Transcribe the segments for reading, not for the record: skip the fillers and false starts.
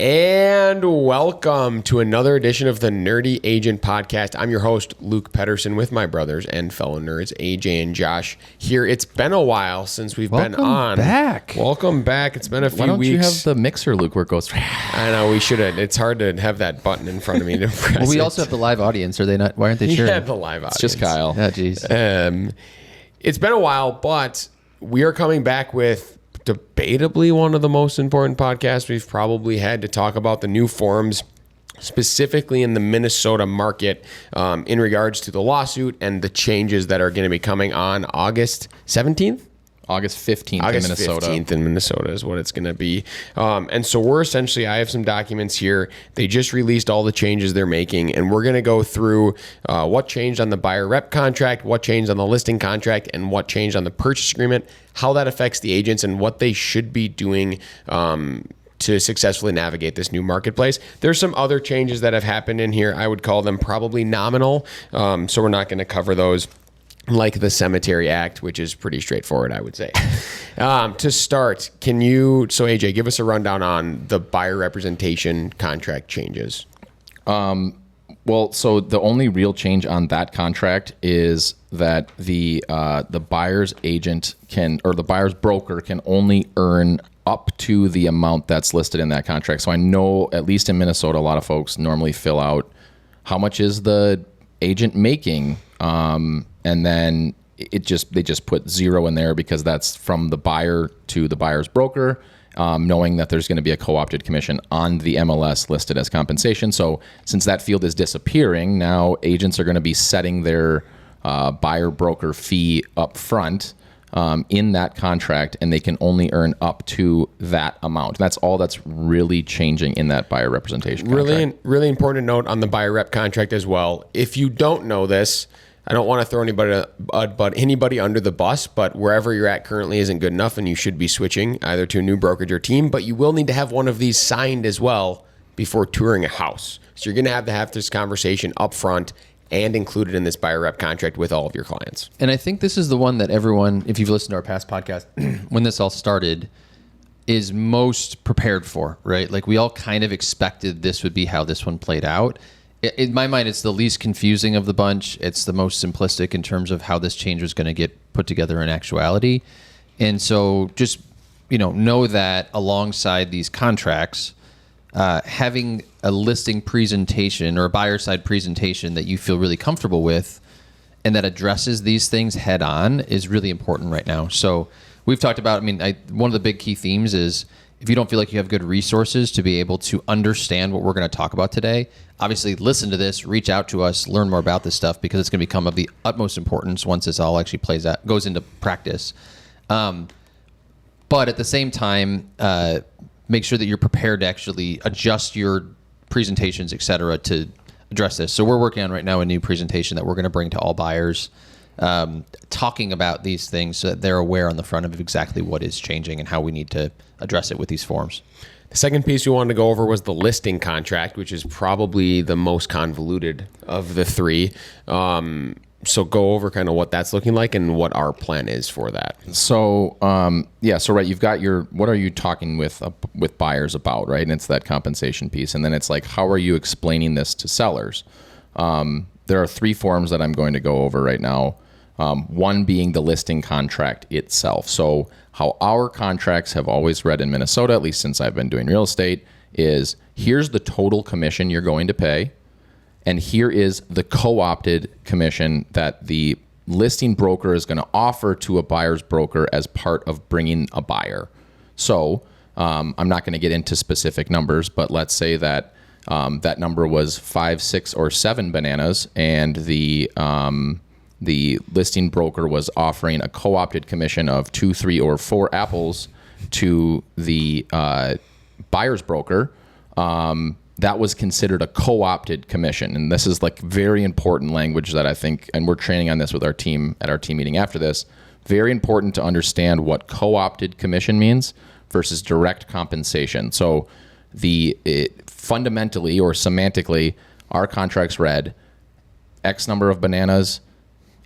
And welcome to another edition of the Nerdy Agent Podcast. I'm your host, Luke Pedersen, with my brothers and fellow nerds, AJ and Josh, here. It's been a while since we've been on. Welcome back. It's been a few weeks. Why don't you have the mixer, Luke, where it goes? I know, we should have. It's hard to have that button in front of me to press Well, we also have the live audience. Are they not? Why aren't they sharing? Yeah, the live audience. It's just Kyle. Oh, geez. It's been a while, but we are coming back with debatably one of the most important podcasts we've probably had to talk about the new forms, specifically in the Minnesota market, in regards to the lawsuit and the changes that are going to be coming on August 17th. August 15th in Minnesota. August 15th in Minnesota is what it's going to be. And so we're essentially, I have some documents here. They just released all the changes they're making, and we're going to go through what changed on the buyer rep contract, what changed on the listing contract, and what changed on the purchase agreement, how that affects the agents, and what they should be doing to successfully navigate this new marketplace. There's some other changes that have happened in here. I would call them probably nominal, so we're not going to cover those, like the Cemetery Act, which is pretty straightforward, I would say. To start, so AJ, give us a rundown on the buyer representation contract changes. Well, so the only real change on that contract is that the buyer's agent the buyer's broker can only earn up to the amount that's listed in that contract. So I know, at least in Minnesota, a lot of folks normally fill out how much is the agent making, and then they just put zero in there because that's from the buyer to the buyer's broker, knowing that there's going to be a co-opted commission on the MLS listed as compensation. So since that field is disappearing, now agents are going to be setting their buyer broker fee up front in that contract, and they can only earn up to that amount. That's all that's really changing in that buyer representation contract. Really important note on the buyer rep contract as well. If you don't know this, I don't want to throw anybody under the bus, but wherever you're at currently isn't good enough, and you should be switching either to a new brokerage or team. But you will need to have one of these signed as well before touring a house. So you're going to have this conversation up front and included in this buyer rep contract with all of your clients. And I think this is the one that everyone, if you've listened to our past podcast, when this all started, is most prepared for, right? Like, we all kind of expected this would be how this one played out. In my mind, it's the least confusing of the bunch. It's the most simplistic in terms of how this change was going to get put together in actuality. And so just, know that alongside these contracts, having a listing presentation or a buyer side presentation that you feel really comfortable with and that addresses these things head on is really important right now. So we've talked about, one of the big key themes is, if you don't feel like you have good resources to be able to understand what we're going to talk about today, obviously listen to this, reach out to us, learn more about this stuff, because it's going to become of the utmost importance once this all actually goes into practice. But at the same time, make sure that you're prepared to actually adjust your presentations, et cetera, to address this. So we're working on right now a new presentation that we're going to bring to all buyers, talking about these things so that they're aware on the front of exactly what is changing and how we need to address it with these forms. The second piece we wanted to go over was the listing contract, which is probably the most convoluted of the three. So go over kind of what that's looking like and what our plan is for that. So, right, you've got what are you talking with buyers about, right? And it's that compensation piece. And then it's like, how are you explaining this to sellers? There are three forms that I'm going to go over right now. One being the listing contract itself. So how our contracts have always read in Minnesota, at least since I've been doing real estate, is here's the total commission you're going to pay, and here is the co-opted commission that the listing broker is going to offer to a buyer's broker as part of bringing a buyer. So I'm not going to get into specific numbers, but let's say that that number was 5, 6, or 7 bananas, and the listing broker was offering a co-opted commission of 2, 3, or 4 apples to the buyer's broker. That was considered a co-opted commission. And this is like very important language that I think, and we're training on this with our team at our team meeting after this, very important to understand what co-opted commission means versus direct compensation. So fundamentally or semantically, our contracts read X number of bananas,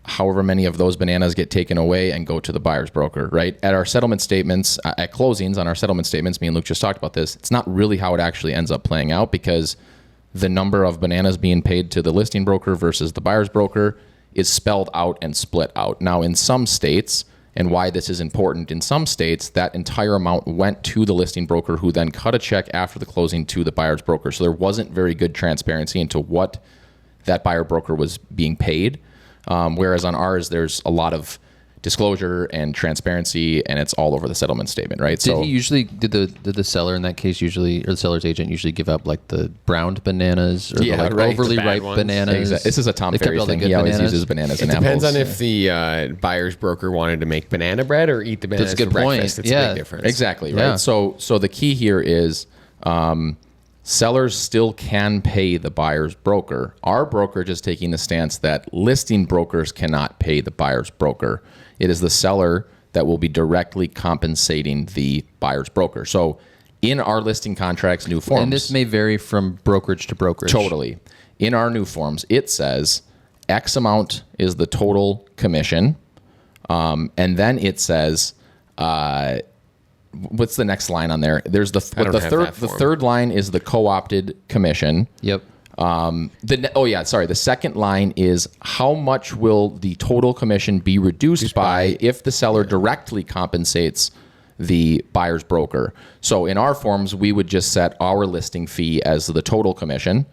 however many of those bananas get taken away and go to the buyer's broker, right? At our settlement statements, at closings on our settlement statements, me and Luke just talked about this. It's not really how it actually ends up playing out, because the number of bananas being paid to the listing broker versus the buyer's broker is spelled out and split out. Now, in some states, and why this is important, in some states, that entire amount went to the listing broker, who then cut a check after the closing to the buyer's broker. So there wasn't very good transparency into what that buyer broker was being paid. Whereas on ours, there's a lot of disclosure and transparency, and it's all over the settlement statement, right? Did the seller in that case usually, or the seller's agent usually give up like the browned bananas or Yeah, the like right, overly the bad ripe ones. bananas? This is a Tom They kept Ferry all the thing. good He always bananas? uses bananas It and depends apples. on if the buyer's broker wanted to make banana bread or eat the bananas That's a good for point. breakfast. It's Yeah. a big difference. Exactly, right? Yeah. So the key here is sellers still can pay the buyer's broker. Our brokerage is taking the stance that listing brokers cannot pay the buyer's broker. It is the seller that will be directly compensating the buyer's broker. So in our listing contracts, new forms. And this may vary from brokerage to brokerage. Totally. In our new forms, it says X amount is the total commission. And then it says, what's the next line on there? There's the don't have that the form. third line is the co-opted commission. Yep. The second line is how much will the total commission be reduced by if the seller directly compensates the buyer's broker. So in our forms, we would just set our listing fee as the total commission,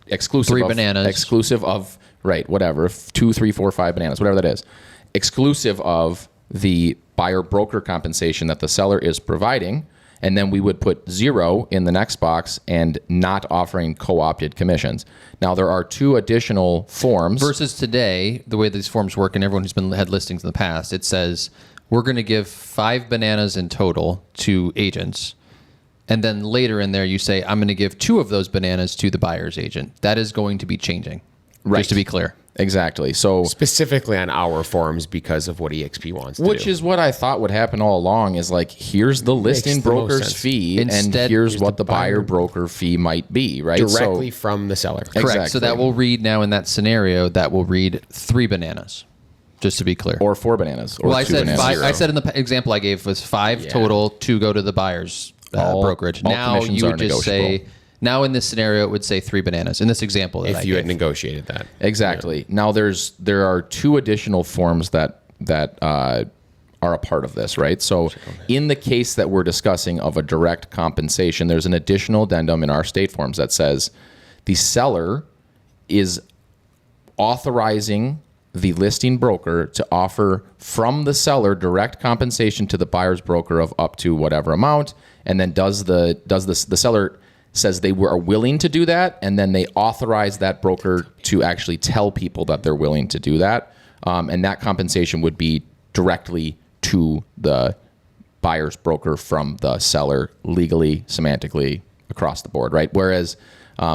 exclusive Three of, bananas. exclusive of, right, whatever, 2, 3, 4, 5 bananas, whatever that is, exclusive of the buyer broker compensation that the seller is providing. And then we would put 0 in the next box and not offering co-opted commissions. Now, there are 2 additional forms. Versus today, the way these forms work, and everyone who's had listings in the past, it says we're going to give 5 bananas in total to agents. And then later in there, you say, I'm going to give 2 of those bananas to the buyer's agent. That is going to be changing. Right. Just to be clear. Exactly. So, Specifically on our forms because of what EXP wants to do. which is what I thought would happen all along, is like, here's the listing the most broker's sense. fee, Instead, and here's here's what the the buyer buyer broker fee might be, right? directly So, from the seller. Correct. So Exactly. that will read now in that scenario, that will read 3 bananas. Just to be clear. or 4 bananas. Or Well, I 2 said bananas. 5. I said in the example I gave was 5 total, 2 go to the buyer's All- brokerage. all Now commissions you are would just say, now in this scenario, it would say 3 bananas. In this example that I If you had gave. negotiated that. Exactly. Now there are 2 additional forms that are a part of this, right? So in the case that we're discussing of a direct compensation, there's an additional addendum in our state forms that says the seller is authorizing the listing broker to offer from the seller direct compensation to the buyer's broker of up to whatever amount, and then the seller says they are willing to do that, and then they authorize that broker to actually tell people that they're willing to do that, and that compensation would be directly to the buyer's broker from the seller, legally, semantically, across the board, right? Whereas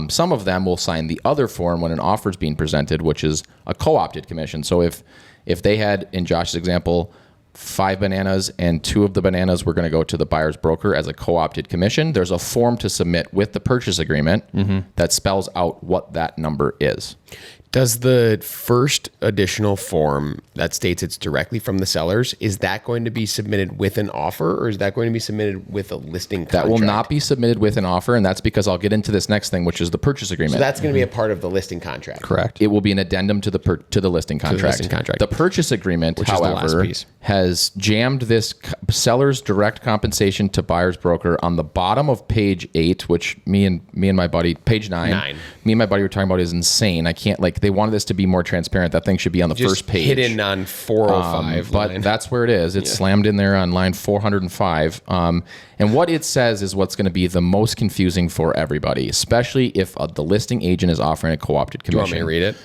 some of them will sign the other form when an offer is being presented, which is a co-opted commission. So if they had, in Josh's example, 5 bananas and 2 of the bananas were going to go to the buyer's broker as a co-opted commission, there's a form to submit with the purchase agreement that spells out what that number is. Does the first additional form that states it's directly from the sellers, is that going to be submitted with an offer, or is that going to be submitted with a listing contract? That will not be submitted with an offer, and that's because I'll get into this next thing, which is the purchase agreement. So that's going to be a part of the listing contract. Correct. It will be an addendum to the listing contract. listing contract. The purchase agreement, Which is the however, last piece. has jammed this seller's direct compensation to buyer's broker on the bottom of page 8, which me and my buddy, page 9. Me and my buddy were talking about is insane. I can't, like, they wanted this to be more transparent. That thing should be on the Just first page. hidden on 405 But line. that's where it is. It's slammed in there on line 405. And what it says is what's going to be the most confusing for everybody, especially if the listing agent is offering a co-opted Do you commission. want me to read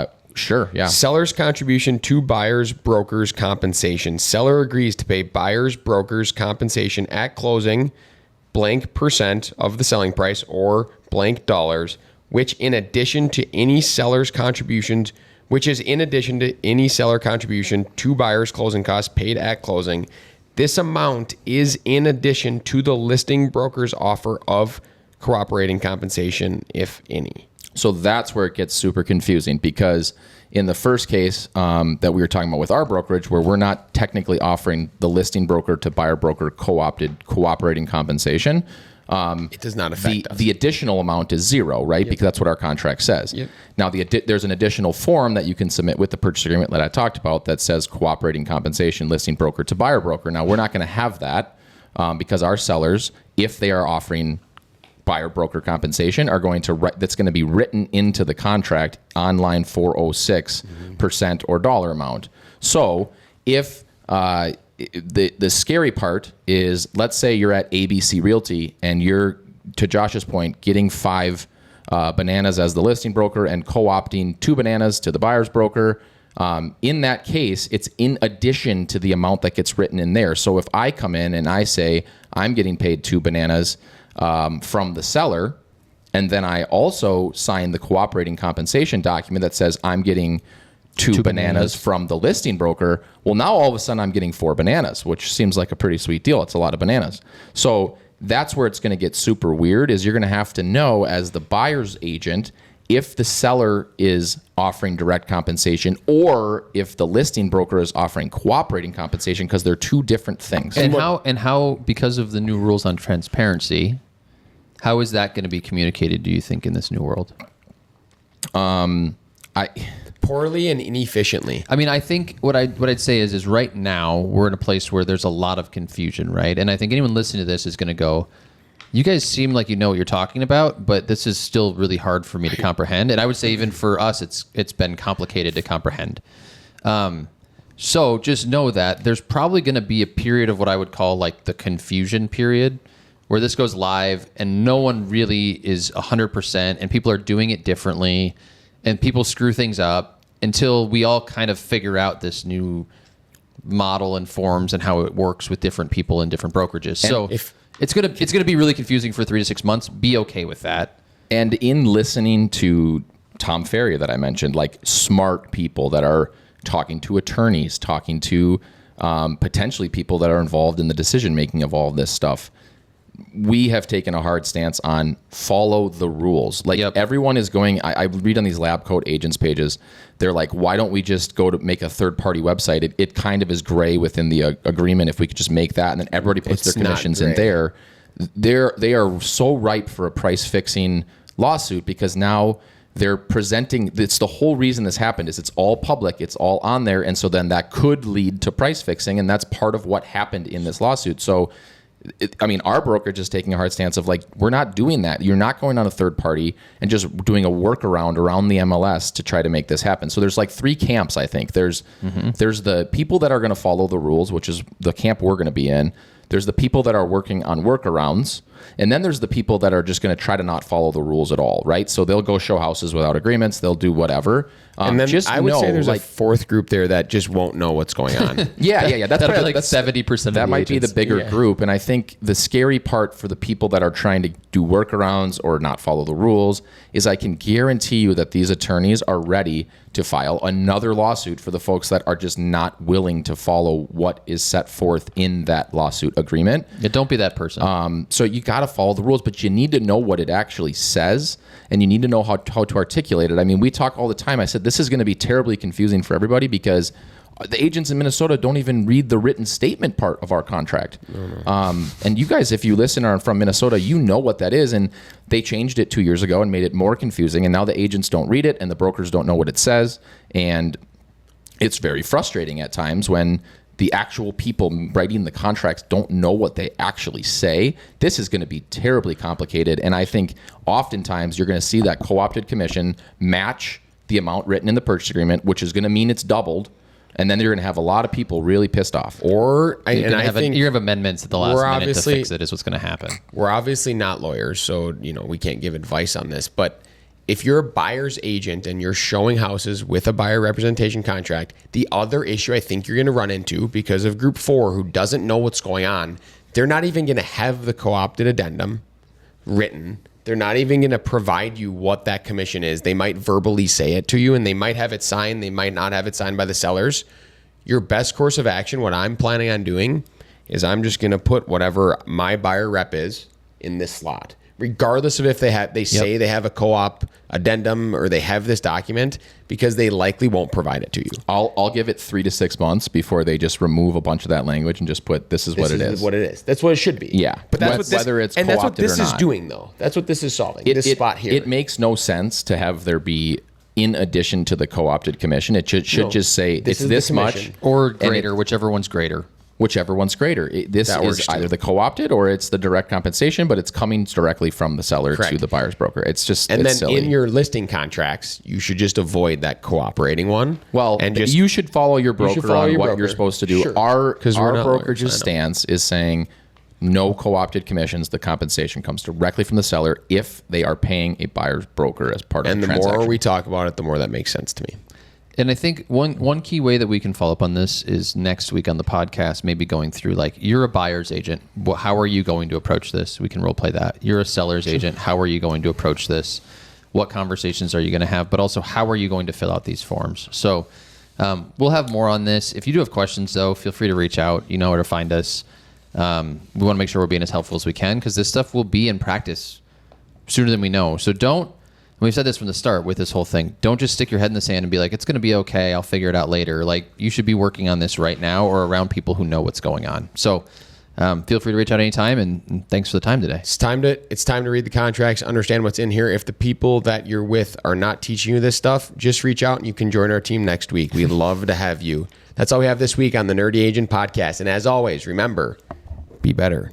it? Sure, yeah. Seller's contribution to buyer's broker's compensation. Seller agrees to pay buyer's broker's compensation at closing blank % of the selling price or blank dollars, which is in addition to any seller's contributions, to buyer's closing costs paid at closing. This amount is in addition to the listing broker's offer of cooperating compensation, if any. So that's where it gets super confusing, because in the first case that we were talking about with our brokerage, where we're not technically offering the listing broker to buyer broker co-opted cooperating compensation, It does not affect us. the additional amount is zero, right? Because that's what our contract says. Yep. Now, there's an additional form that you can submit with the purchase agreement that I talked about that says cooperating compensation listing broker to buyer broker. Now, we're not going to have that because our sellers, if they are offering buyer broker compensation, are going to that's going to be written into the contract on line 406 percent or dollar amount. So if the scary part is, let's say you're at ABC Realty and you're, to Josh's point, getting 5 bananas as the listing broker and co-opting 2 bananas to the buyer's broker. In that case, it's in addition to the amount that gets written in there. So if I come in and I say I'm getting paid 2 bananas from the seller, and then I also sign the cooperating compensation document that says I'm getting 2 bananas from the listing broker, well, now all of a sudden I'm getting 4 bananas, which seems like a pretty sweet deal. It's a lot of bananas. So that's where it's going to get super weird, is you're going to have to know as the buyer's agent if the seller is offering direct compensation or if the listing broker is offering cooperating compensation, because they're 2 different things. And how because of the new rules on transparency, how is that going to be communicated, do you think, in this new world? Poorly and inefficiently. I mean, I think what I'd say is right now we're in a place where there's a lot of confusion, right? And I think anyone listening to this is going to go, you guys seem like you know what you're talking about, but this is still really hard for me to comprehend. And I would say even for us, it's been complicated to comprehend. So just know that there's probably going to be a period of what I would call like the confusion period, where this goes live and no one really is 100% and people are doing it differently and people screw things up until we all kind of figure out this new model and forms and how it works with different people and different brokerages. So it's gonna be really confusing for 3 to 6 months. Be okay with that. And in listening to Tom Ferrier that I mentioned, like smart people that are talking to attorneys, talking to potentially people that are involved in the decision making of all of this stuff, we have taken a hard stance on follow the rules. Like everyone is going, I read on these lab coat agents pages, they're like, why don't we just go to make a third party website? It kind of is gray within the agreement if we could just make that, and then everybody puts their commissions in there. They are so ripe for a price fixing lawsuit, because now they're presenting, it's the whole reason this happened is it's all public, it's all on there. And so then that could lead to price fixing. And that's part of what happened in this lawsuit. So our brokerage is taking a hard stance of like, we're not doing that. You're not going on a third party and just doing a workaround around the MLS to try to make this happen. So there's like 3 camps, I think. There's the people that are going to follow the rules, which is the camp we're going to be in. There's the people that are working on workarounds. And then there's the people that are just going to try to not follow the rules at all, right? So they'll go show houses without agreements. They'll do whatever. And then I would say there's like a 4th group there that just won't know what's going on. Yeah. That's probably like 70%. That might be the bigger group. And I think the scary part for the people that are trying to do workarounds or not follow the rules is I can guarantee you that these attorneys are ready to file another lawsuit for the folks that are just not willing to follow what is set forth in that lawsuit agreement. Yeah, don't be that person. So you got to follow the rules, but you need to know what it actually says, and you need to know how to articulate it. I mean, we talk all the time. I said this is going to be terribly confusing for everybody because the agents in Minnesota don't even read the written statement part of our contract. No. And you guys, if you listen are from Minnesota, you know what that is. And they changed it 2 years ago and made it more confusing. And now the agents don't read it and the brokers don't know what it says. And it's very frustrating at times when the actual people writing the contracts don't know what they actually say. This is going to be terribly complicated. And I think oftentimes you're going to see that co-opted commission match the amount written in the purchase agreement, which is going to mean it's doubled. And then you're going to have a lot of people really pissed off. Or you're going to have amendments at the last minute to fix it is what's going to happen. We're obviously not lawyers, so we can't give advice on this. But if you're a buyer's agent and you're showing houses with a buyer representation contract, the other issue I think you're going to run into because of Group 4 who doesn't know what's going on, they're not even going to have the co-opted addendum written. They're not even going to provide you what that commission is. They might verbally say it to you and they might have it signed. They might not have it signed by the sellers. Your best course of action, what I'm planning on doing, is I'm just going to put whatever my buyer rep is in this slot. regardless of if they say they have a co-op addendum or they have this document, because they likely won't provide it to you. I'll give it 3 to 6 months before they just remove a bunch of that language and just put this is what it is. What it is. That's what it should be. Yeah. But that's Whether it's and that's what co-opted this or is not. doing, though. That's what this is solving. This spot here. It makes no sense to have there be in addition to the co-opted commission. It should just say this it's is the this much commission. Or greater, whichever one's greater. whichever one's greater. This That is works too. either the co-opted or it's the direct compensation, but it's coming directly from the seller to Correct. the buyer's broker. It's just and it's then silly. in your listing contracts, you should just avoid that cooperating one. Well, and just you should follow your broker follow on your what broker. you're supposed to do. Sure. Our 'Cause we're not brokerage's lawyers, I know. stance is saying no co-opted commissions. The compensation comes directly from the seller if they are paying a buyer's broker as part of and the the transaction. more we talk about it, the more that makes sense to me. And I think one key way that we can follow up on this is next week on the podcast, maybe going through like, you're a buyer's agent. How are you going to approach this? We can role play that. You're a seller's agent. How are you going to approach this? What conversations are you going to have? But also, how are you going to fill out these forms? So we'll have more on this. If you do have questions, though, feel free to reach out. You know where to find us. We want to make sure we're being as helpful as we can, because this stuff will be in practice sooner than we know. So don't. We've said this from the start with this whole thing. Don't just stick your head in the sand and be like, it's going to be okay. I'll figure it out later. Like, you should be working on this right now or around people who know what's going on. So feel free to reach out anytime, and thanks for the time today. It's time to read the contracts, understand what's in here. If the people that you're with are not teaching you this stuff, just reach out and you can join our team next week. We'd love to have you. That's all we have this week on the Nerdy Agent Podcast. And as always, remember, be better.